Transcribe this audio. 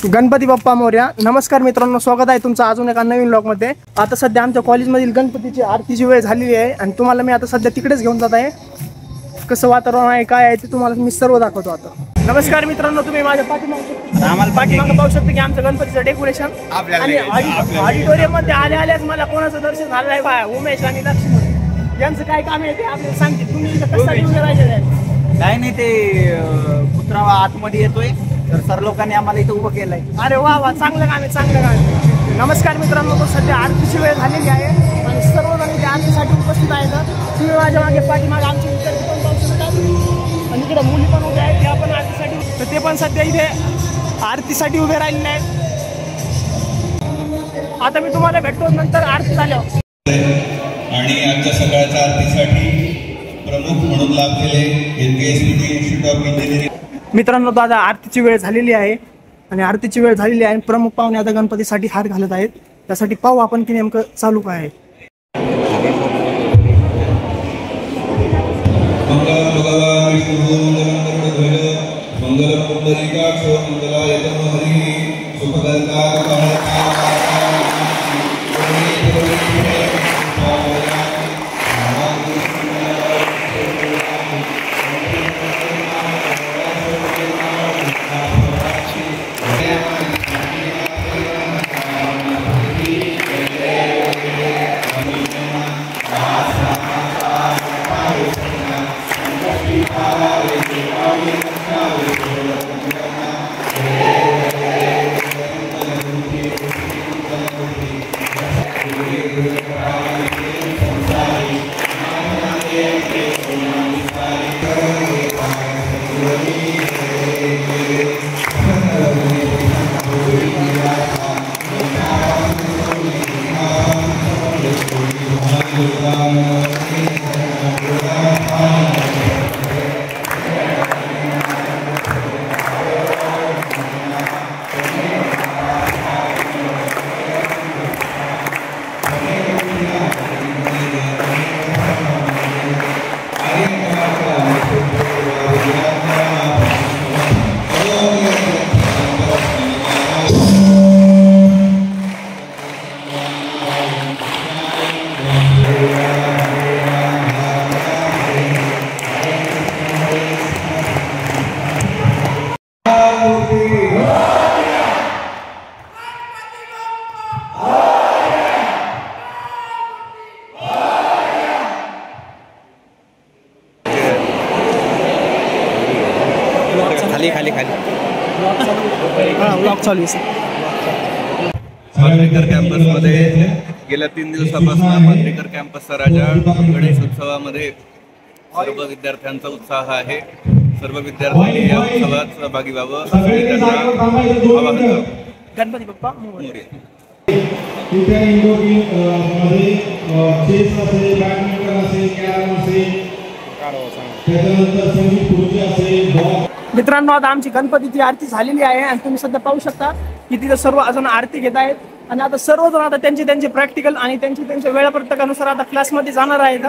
गणपती बाप्पा मोरया. नमस्कार मित्रांनो, स्वागत आहे तुमचं अजून एका नवीन व्लॉगमध्ये. आता सध्या आमच्या कॉलेजमधील गणपतीची आरतीची वेळ झालेली आहे आणि तुम्हाला मी आता सध्या तिकडेच घेऊन जात आहे. कसं वातावरण आहे, काय आहे ते तुम्हाला मी सर्व दाखवतो आता. नमस्कार मित्रांनो, तुम्ही माझ्या पाठीमागे पाहू शकता की आमचं गणपतीचं डेकोरेशन आणि ऑडिटोरियम मध्ये आल्याच मला कोणाचं दर्शन झालं नाही बा. उमेश आणि लक्ष्मण यांचं काय काम आहे ते आपल्याला सांगते. तुम्ही कशासाठी उभे राहिले? काय नाही, ते कुत्रा आतमध्ये येतोय तर सर लोकांनी आम्हाला इथे उभं केलंय. अरे वा वा, चांगलं काम आहे, चांगलं काम आहे. नमस्कार मित्रांनो, तो सध्या आरतीची वेळ झालेली आहे आणि सर्वजण इथे आरतीसाठी उपस्थित आहेत. तुम्ही माझ्या मागे पाठीमागे आमचे विद्यार्थी पण पाहू शकतात आणि इकडे मुली पण उभे आहेत, त्या पण आरतीसाठी, तर ते पण सध्या इथे आरतीसाठी उभे राहिलेले आहेत. आता मी तुम्हाला भेटतो नंतर आरती झाल्यावर. आणि आजच्या सकाळच्या आरतीसाठी प्रमुख म्हणून लाभलेले एनकेएसपीटी इन्स्टिट्यूट ऑफ इंजिनिअरिंग. मित्रांनो, दादा आरतीची वेळ झालेली आहे आणि आरतीची वेळ झालेली आहे. प्रमुख पाहुणे आता गणपतीसाठी हार घालत आहेत. त्यासाठी पाहू आपण की नेमकं चालू काय आहे. खाली ब्लॉग चालू आहे. मांजरेकर कॅम्पसमध्ये गेल्या 3 दिवसापासून मांजरेकर कॅम्पसचा राजा गणेश उत्सवामध्ये सर्व विद्यार्थ्यांचा उत्साह आहे. सर्व विद्यार्थ्यांनी या उत्सवात सहभागी व्हावं असं मी त्यांना आवाहन करतो. गणपती बाप्पा मोरया. मित्रांनो, आता आमची गणपतीची आरती झालेली आहे आणि तुम्ही सध्या पाहू शकता की तिथे सर्व अजून आरती घेत आहेत आणि आता सर्वजण आता त्यांचे प्रॅक्टिकल आणि त्यांच्या वेळापत्रकानुसार आता क्लासमध्ये जाणार आहेत.